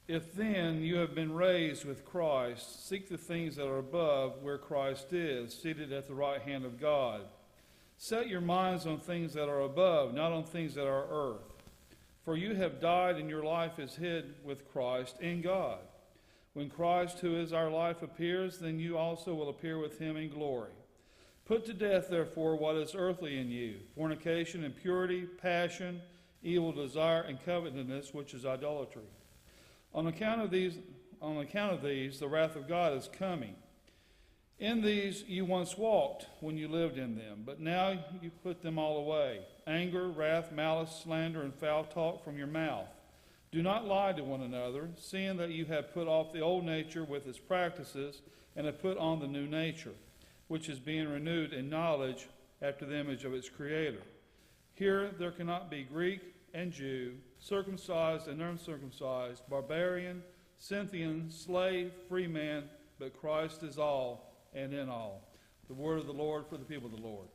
If then you have been raised with Christ, seek the things that are above, where Christ is, seated at the right hand of God. Set your minds on things that are above, not on things that are earth. For you have died, and your life is hid with Christ in God. When Christ, who is our life, appears, then you also will appear with him in glory. Put to death, therefore, what is earthly in you: fornication, impurity, passion, evil desire, and covetousness, which is idolatry. On account of these, the wrath of God is coming. In these you once walked when you lived in them, but now you put them all away: anger, wrath, malice, slander, and foul talk from your mouth. Do not lie to one another, seeing that you have put off the old nature with its practices, and have put on the new nature, which is being renewed in knowledge after the image of its Creator. Here there cannot be Greek and Jew, circumcised and uncircumcised, barbarian, Scythian, slave, free man, but Christ is all and in all. The word of the Lord for the people of the Lord.